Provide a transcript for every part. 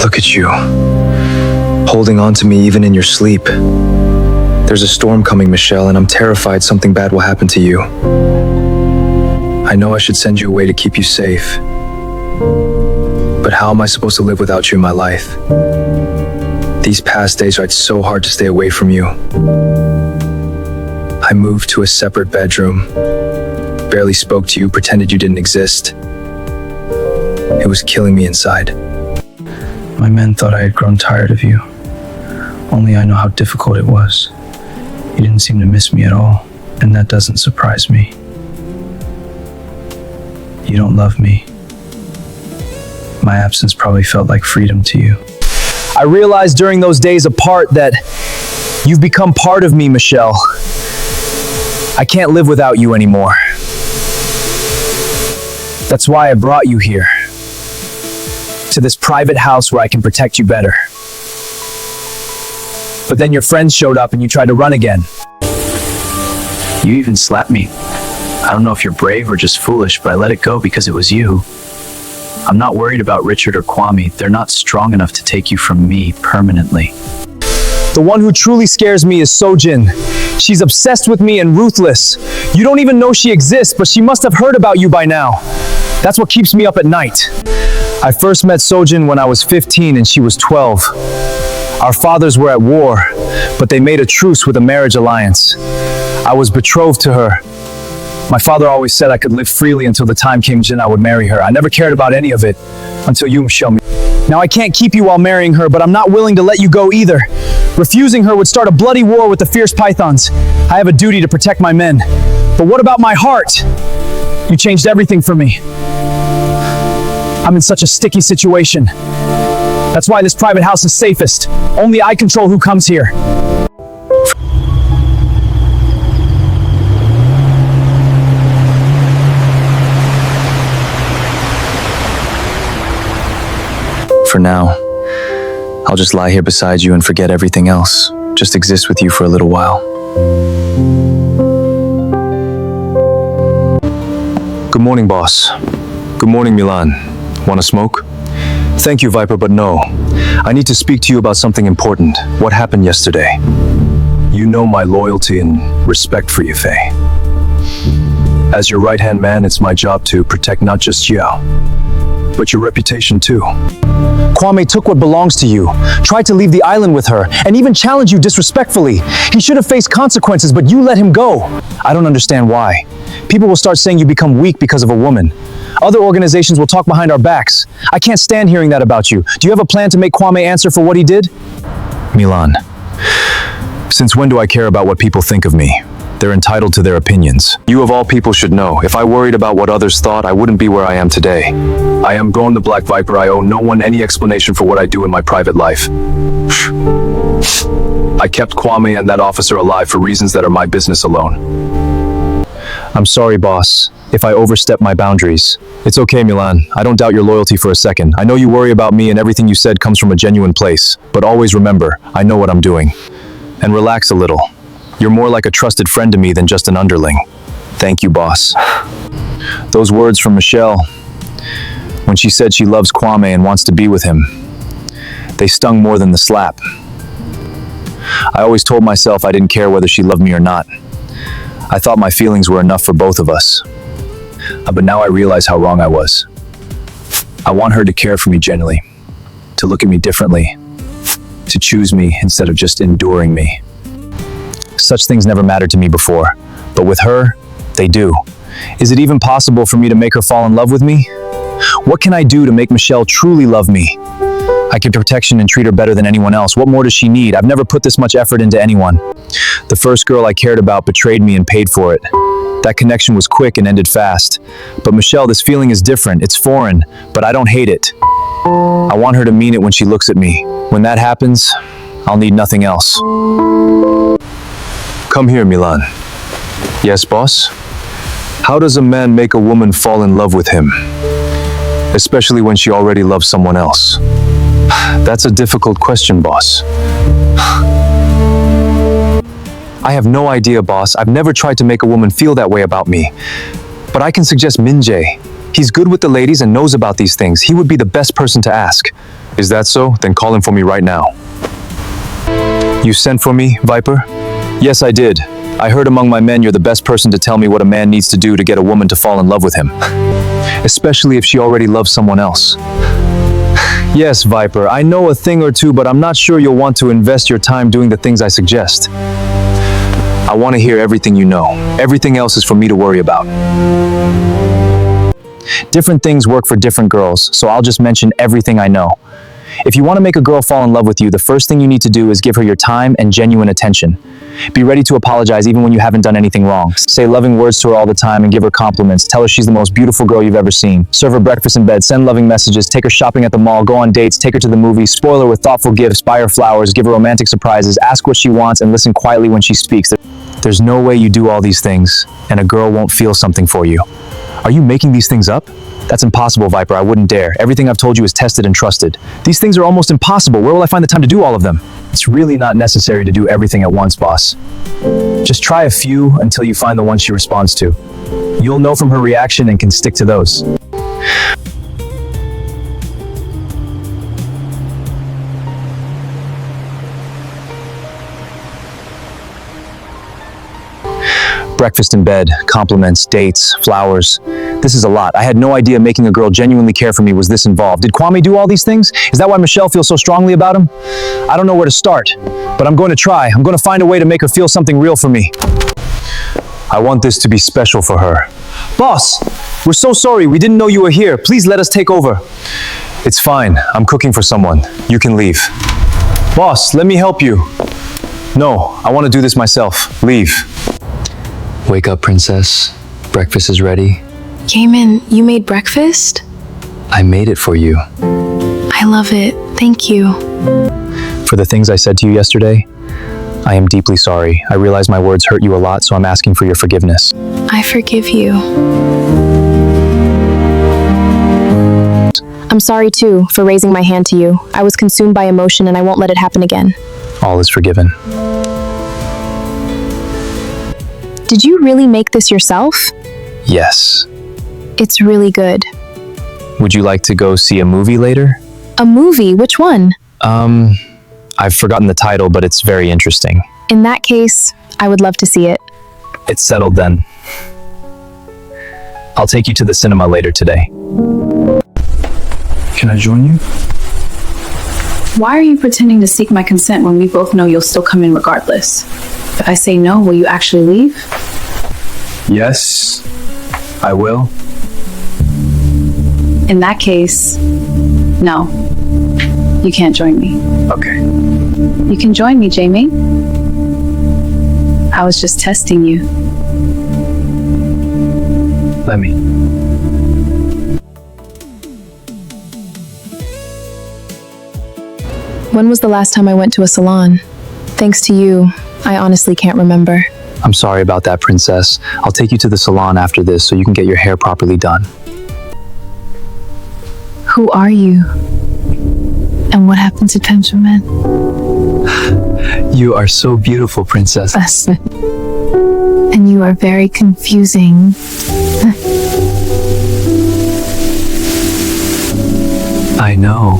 Look at you, holding on to me even in your sleep. There's a storm coming, Michelle, and I'm terrified something bad will happen to you. I know I should send you away to keep you safe. But how am I supposed to live without you in my life? These past days tried so hard to stay away from you. I moved to a separate bedroom, barely spoke to you, pretended you didn't exist. It was killing me inside. My men thought I had grown tired of you. Only I know how difficult it was. You didn't seem to miss me at all, and that doesn't surprise me. You don't love me. My absence probably felt like freedom to you. I realized during those days apart that you've become part of me, Michelle. I can't live without you anymore. That's why I brought you here, to this private house where I can protect you better. But then your friends showed up and you tried to run again. You even slapped me. I don't know if you're brave or just foolish, but I let it go because it was you. I'm not worried about Richard or Kwame. They're not strong enough to take you from me permanently. The one who truly scares me is Sojin. She's obsessed with me and ruthless. You don't even know she exists, but she must have heard about you by now. That's what keeps me up at night. I first met Sojin when I was 15 and she was 12. Our fathers were at war, but they made a truce with a marriage alliance. I was betrothed to her. My father always said I could live freely until the time came when I would marry her. I never cared about any of it until you, Michelle. Now I can't keep you while marrying her, but I'm not willing to let you go either. Refusing her would start a bloody war with the fierce pythons. I have a duty to protect my men. But what about my heart? You changed everything for me. I'm in such a sticky situation. That's why this private house is safest. Only I control who comes here. For now, I'll just lie here beside you and forget everything else. Just exist with you for a little while. Good morning, boss. Good morning, Milan. Want to smoke? Thank you, Viper, but no. I need to speak to you about something important. What happened yesterday? You know my loyalty and respect for you, Faye. As your right-hand man, it's my job to protect not just Yao, but your reputation too. Kwame took what belongs to you, tried to leave the island with her, and even challenged you disrespectfully. He should have faced consequences, but you let him go. I don't understand why. People will start saying you become weak because of a woman. Other organizations will talk behind our backs. I can't stand hearing that about you. Do you have a plan to make Kwame answer for what he did? Milan, since when do I care about what people think of me? They're entitled to their opinions. You of all people should know, if I worried about what others thought, I wouldn't be where I am today. I am Gon the Black Viper. I owe no one any explanation for what I do in my private life. I kept Kwame and that officer alive for reasons that are my business alone. I'm sorry, boss, if I overstepped my boundaries. It's okay, Milan. I don't doubt your loyalty for a second. I know you worry about me and everything you said comes from a genuine place. But always remember, I know what I'm doing. And relax a little. You're more like a trusted friend to me than just an underling. Thank you, boss. Those words from Michelle, when she said she loves Kwame and wants to be with him, they stung more than the slap. I always told myself I didn't care whether she loved me or not. I thought my feelings were enough for both of us. But now I realize how wrong I was. I want her to care for me genuinely, to look at me differently, to choose me instead of just enduring me. Such things never mattered to me before, but with her, they do. Is it even possible for me to make her fall in love with me? What can I do to make Michelle truly love me? I give protection and treat her better than anyone else. What more does she need? I've never put this much effort into anyone. The first girl I cared about betrayed me and paid for it. That connection was quick and ended fast. But Michelle, this feeling is different. It's foreign, but I don't hate it. I want her to mean it when she looks at me. When that happens, I'll need nothing else. Come here, Milan. Yes, boss? How does a man make a woman fall in love with him? Especially when she already loves someone else. That's a difficult question, boss. I have no idea, boss. I've never tried to make a woman feel that way about me. But I can suggest Min Jae. He's good with the ladies and knows about these things. He would be the best person to ask. Is that so? Then call him for me right now. You sent for me, Viper? Yes, I did. I heard among my men you're the best person to tell me what a man needs to do to get a woman to fall in love with him. Especially if she already loves someone else. Yes, Viper, I know a thing or two, but I'm not sure you'll want to invest your time doing the things I suggest. I want to hear everything you know. Everything else is for me to worry about. Different things work for different girls, so I'll just mention everything I know. If you want to make a girl fall in love with you, the first thing you need to do is give her your time and genuine attention. Be ready to apologize even when you haven't done anything wrong. Say loving words to her all the time and give her compliments. Tell her she's the most beautiful girl you've ever seen. Serve her breakfast in bed, send loving messages, take her shopping at the mall, go on dates, take her to the movies, spoil her with thoughtful gifts, buy her flowers, give her romantic surprises, ask what she wants, and listen quietly when she speaks. There's no way you do all these things and a girl won't feel something for you. Are you making these things up? That's impossible, Viper. I wouldn't dare. Everything I've told you is tested and trusted. These things are almost impossible. Where will I find the time to do all of them? It's really not necessary to do everything at once, boss. Just try a few until you find the one she responds to. You'll know from her reaction and can stick to those. Breakfast in bed, compliments, dates, flowers. This is a lot. I had no idea making a girl genuinely care for me was this involved. Did Kwame do all these things? Is that why Michelle feels so strongly about him? I don't know where to start, but I'm going to try. I'm going to find a way to make her feel something real for me. I want this to be special for her. Boss, we're so sorry. We didn't know you were here. Please let us take over. It's fine. I'm cooking for someone. You can leave. Boss, let me help you. No, I want to do this myself. Leave. Wake up, princess. Breakfast is ready. Jaemin, you made breakfast? I made it for you. I love it. Thank you. For the things I said to you yesterday, I am deeply sorry. I realize my words hurt you a lot, so I'm asking for your forgiveness. I forgive you. I'm sorry too for raising my hand to you. I was consumed by emotion and I won't let it happen again. All is forgiven. Did you really make this yourself? Yes. It's really good. Would you like to go see a movie later? A movie? Which one? I've forgotten the title, but it's very interesting. In that case, I would love to see it. It's settled then. I'll take you to the cinema later today. Can I join you? Why are you pretending to seek my consent when we both know you'll still come in regardless? If I say no, will you actually leave? Yes, I will. In that case, no. You can't join me. Okay. You can join me, Jaemin. I was just testing you. Let me. When was the last time I went to a salon? Thanks to you, I honestly can't remember. I'm sorry about that, princess. I'll take you to the salon after this so you can get your hair properly done. Who are you? And what happened to Benjamin? You are so beautiful, princess. And you are very confusing. I know.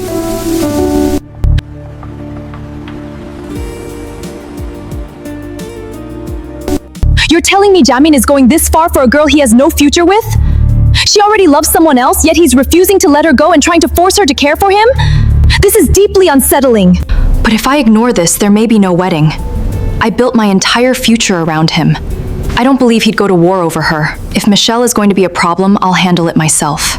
You're telling me Jaemin is going this far for a girl he has no future with? She already loves someone else, yet he's refusing to let her go and trying to force her to care for him? This is deeply unsettling. But if I ignore this, there may be no wedding. I built my entire future around him. I don't believe he'd go to war over her. If Michelle is going to be a problem, I'll handle it myself.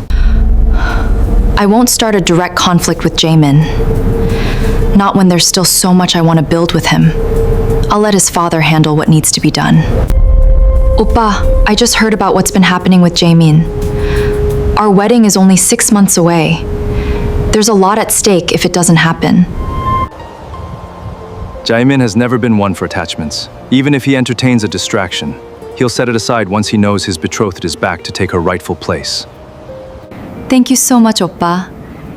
I won't start a direct conflict with Jaemin. Not when there's still so much I want to build with him. I'll let his father handle what needs to be done. Oppa, I just heard about what's been happening with Jaemin. Our wedding is only 6 months away. There's a lot at stake if it doesn't happen. Jaemin has never been one for attachments. Even if he entertains a distraction, he'll set it aside once he knows his betrothed is back to take her rightful place. Thank you so much, Oppa.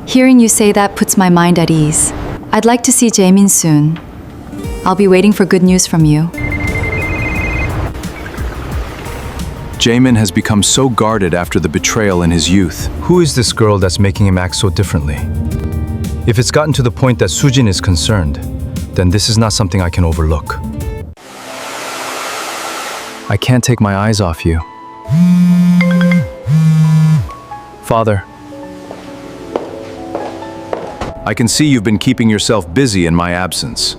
Hearing you say that puts my mind at ease. I'd like to see Jaemin soon. I'll be waiting for good news from you. Jaemin has become so guarded after the betrayal in his youth. Who is this girl that's making him act so differently? If it's gotten to the point that Sujin is concerned, then this is not something I can overlook. I can't take my eyes off you. Father. I can see you've been keeping yourself busy in my absence.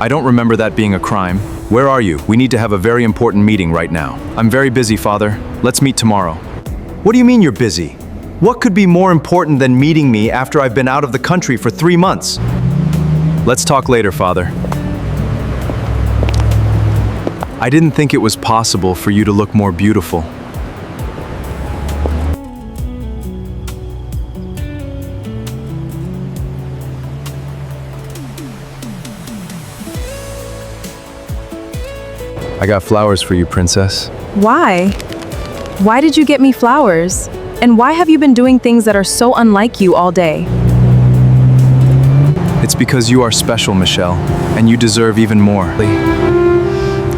I don't remember that being a crime. Where are you? We need to have a very important meeting right now. I'm very busy, Father. Let's meet tomorrow. What do you mean you're busy? What could be more important than meeting me after I've been out of the country for 3 months? Let's talk later, Father. I didn't think it was possible for you to look more beautiful. I got flowers for you, Princess. Why? Why did you get me flowers? And why have you been doing things that are so unlike you all day? It's because you are special, Michelle, and you deserve even more.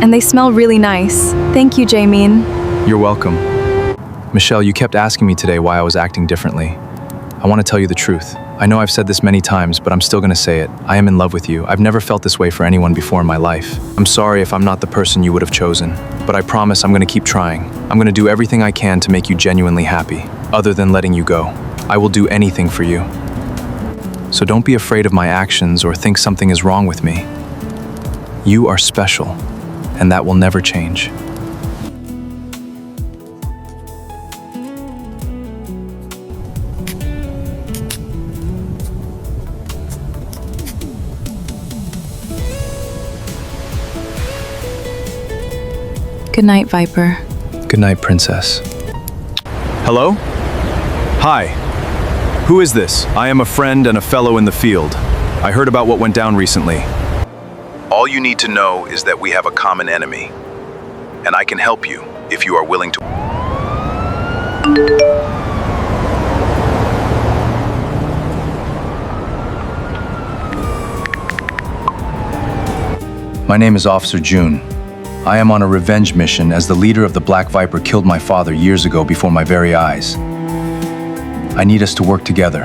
And they smell really nice. Thank you, Jaemin. You're welcome. Michelle, you kept asking me today why I was acting differently. I want to tell you the truth. I know I've said this many times, but I'm still going to say it. I am in love with you. I've never felt this way for anyone before in my life. I'm sorry if I'm not the person you would have chosen, but I promise I'm going to keep trying. I'm going to do everything I can to make you genuinely happy, other than letting you go. I will do anything for you. So don't be afraid of my actions or think something is wrong with me. You are special, and that will never change. Good night, Viper. Good night, Princess. Hello? Hi. Who is this? I am a friend and a fellow in the field. I heard about what went down recently. All you need to know is that we have a common enemy, and I can help you if you are willing to. My name is Officer June. I am on a revenge mission as the leader of the Black Viper killed my father years ago before my very eyes. I need us to work together.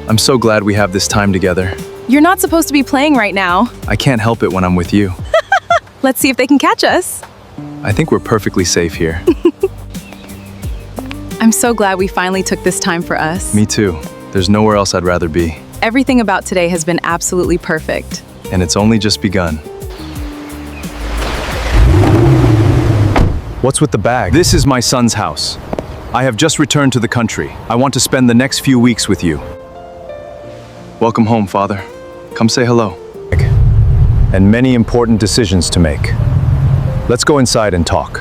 I'm so glad we have this time together. You're not supposed to be playing right now. I can't help it when I'm with you. Let's see if they can catch us. I think we're perfectly safe here. I'm so glad we finally took this time for us. Me too. There's nowhere else I'd rather be. Everything about today has been absolutely perfect. And it's only just begun. What's with the bag? This is my son's house. I have just returned to the country. I want to spend the next few weeks with you. Welcome home, Father. Come say hello. And many important decisions to make. Let's go inside and talk.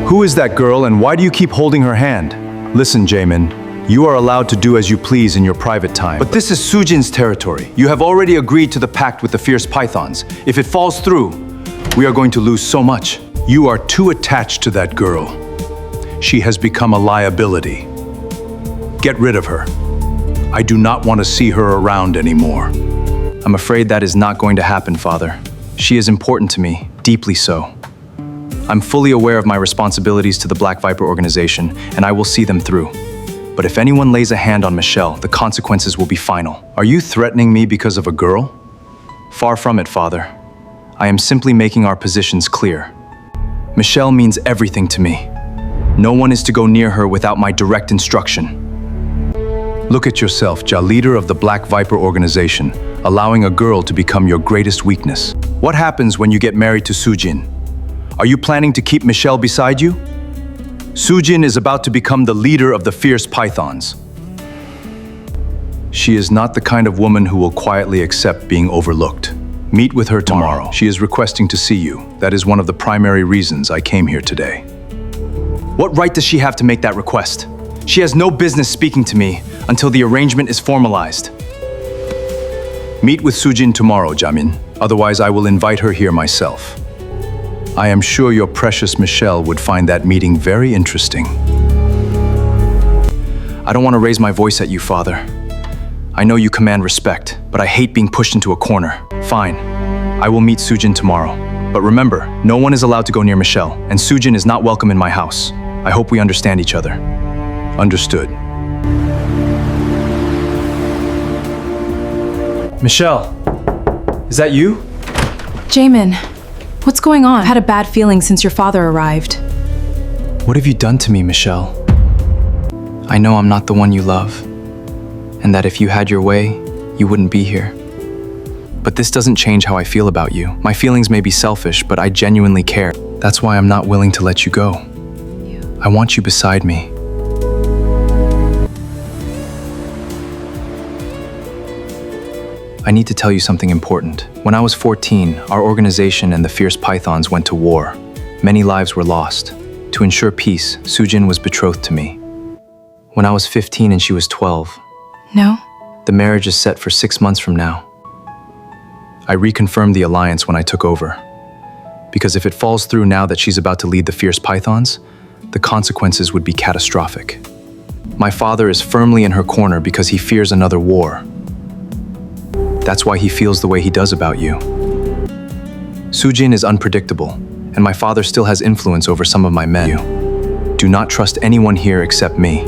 Who is that girl and why do you keep holding her hand? Listen, Jaemin. You are allowed to do as you please in your private time. But this is Sujin's territory. You have already agreed to the pact with the fierce pythons. If it falls through, we are going to lose so much. You are too attached to that girl. She has become a liability. Get rid of her. I do not want to see her around anymore. I'm afraid that is not going to happen, Father. She is important to me, deeply so. I'm fully aware of my responsibilities to the Black Viper organization, and I will see them through. But if anyone lays a hand on Michelle, the consequences will be final. Are you threatening me because of a girl? Far from it, Father. I am simply making our positions clear. Michelle means everything to me. No one is to go near her without my direct instruction. Look at yourself, leader of the Black Viper organization, allowing a girl to become your greatest weakness. What happens when you get married to Sujin? Are you planning to keep Michelle beside you? Sujin is about to become the leader of the fierce pythons. She is not the kind of woman who will quietly accept being overlooked. Meet with her tomorrow. She is requesting to see you. That is one of the primary reasons I came here today. What right does she have to make that request? She has no business speaking to me until the arrangement is formalized. Meet with Sujin tomorrow, Jaemin. Otherwise, I will invite her here myself. I am sure your precious Michelle would find that meeting very interesting. I don't want to raise my voice at you, Father. I know you command respect, but I hate being pushed into a corner. Fine. I will meet Sujin tomorrow. But remember, no one is allowed to go near Michelle, and Sujin is not welcome in my house. I hope we understand each other. Understood. Michelle, is that you? Jaemin, what's going on? I've had a bad feeling since your father arrived. What have you done to me, Michelle? I know I'm not the one you love, and that if you had your way, you wouldn't be here. But this doesn't change how I feel about you. My feelings may be selfish, but I genuinely care. That's why I'm not willing to let you go. I want you beside me. I need to tell you something important. When I was 14, our organization and the fierce pythons went to war. Many lives were lost. To ensure peace, Soojin was betrothed to me. When I was 15 and she was 12, No? the marriage is set for 6 months from now. I reconfirmed the alliance when I took over. Because if it falls through now that she's about to lead the fierce pythons, the consequences would be catastrophic. My father is firmly in her corner because he fears another war. That's why he feels the way he does about you. Soojin is unpredictable, and my father still has influence over some of my men. Do not trust anyone here except me.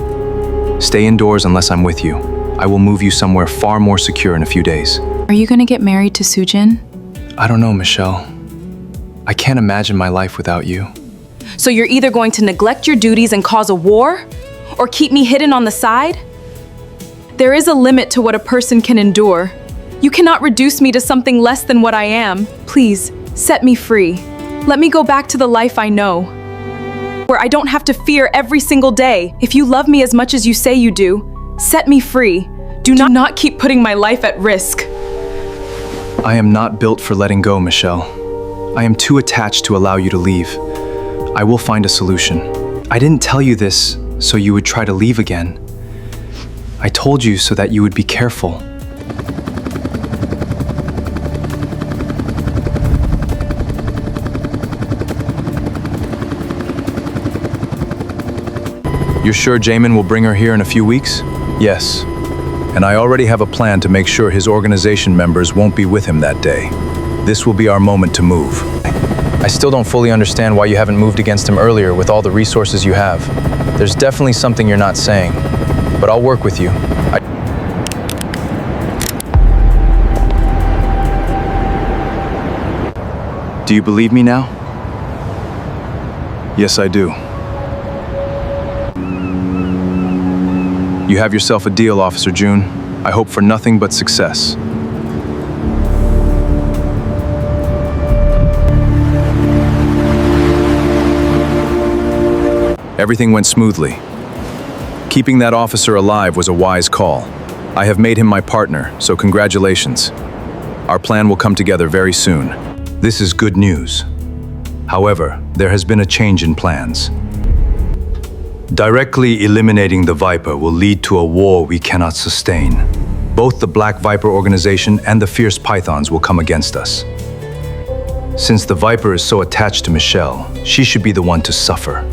Stay indoors unless I'm with you. I will move you somewhere far more secure in a few days. Are you gonna get married to Soojin? I don't know, Michelle. I can't imagine my life without you. So you're either going to neglect your duties and cause a war, or keep me hidden on the side? There is a limit to what a person can endure. You cannot reduce me to something less than what I am. Please, set me free. Let me go back to the life I know, where I don't have to fear every single day. If you love me as much as you say you do, set me free. Do not keep putting my life at risk. I am not built for letting go, Michelle. I am too attached to allow you to leave. I will find a solution. I didn't tell you this so you would try to leave again. I told you so that you would be careful. You're sure Jaemin will bring her here in a few weeks? Yes. And I already have a plan to make sure his organization members won't be with him that day. This will be our moment to move. I still don't fully understand why you haven't moved against him earlier with all the resources you have. There's definitely something you're not saying, but I'll work with you. Do you believe me now? Yes, I do. You have yourself a deal, Officer June. I hope for nothing but success. Everything went smoothly. Keeping that officer alive was a wise call. I have made him my partner, so congratulations. Our plan will come together very soon. This is good news. However, there has been a change in plans. Directly eliminating the Viper will lead to a war we cannot sustain. Both the Black Viper organization and the Fierce Pythons will come against us. Since the Viper is so attached to Michelle, she should be the one to suffer.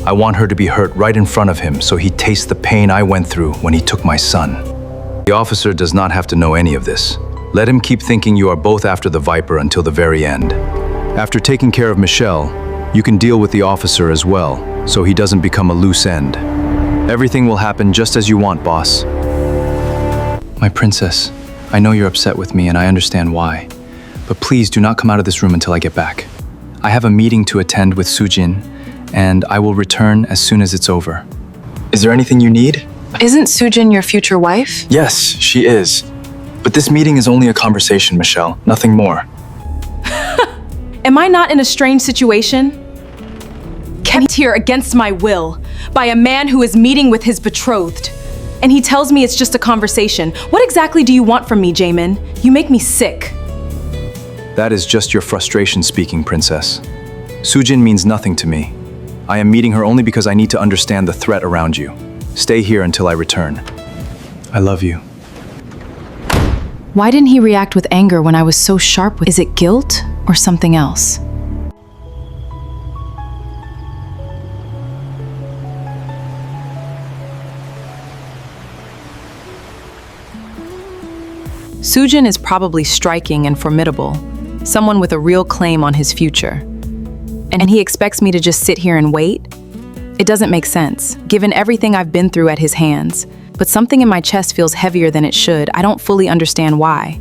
I want her to be hurt right in front of him so he tastes the pain I went through when he took my son. The officer does not have to know any of this. Let him keep thinking you are both after the Viper until the very end. After taking care of Michelle, you can deal with the officer as well, so he doesn't become a loose end. Everything will happen just as you want, boss. My princess, I know you're upset with me and I understand why, but please do not come out of this room until I get back. I have a meeting to attend with Soojin, and I will return as soon as it's over. Is there anything you need? Isn't Soojin your future wife? Yes, she is. But this meeting is only a conversation, Michelle, nothing more. Am I not in a strange situation? Kept here against my will by a man who is meeting with his betrothed. And he tells me it's just a conversation. What exactly do you want from me, Jaemin? You make me sick. That is just your frustration speaking, princess. Soojin means nothing to me. I am meeting her only because I need to understand the threat around you. Stay here until I return. I love you. Why didn't he react with anger when I was so sharp with— Is it guilt or something else? Soojin is probably striking and formidable, someone with a real claim on his future. And he expects me to just sit here and wait? It doesn't make sense, given everything I've been through at his hands. But something in my chest feels heavier than it should. I don't fully understand why.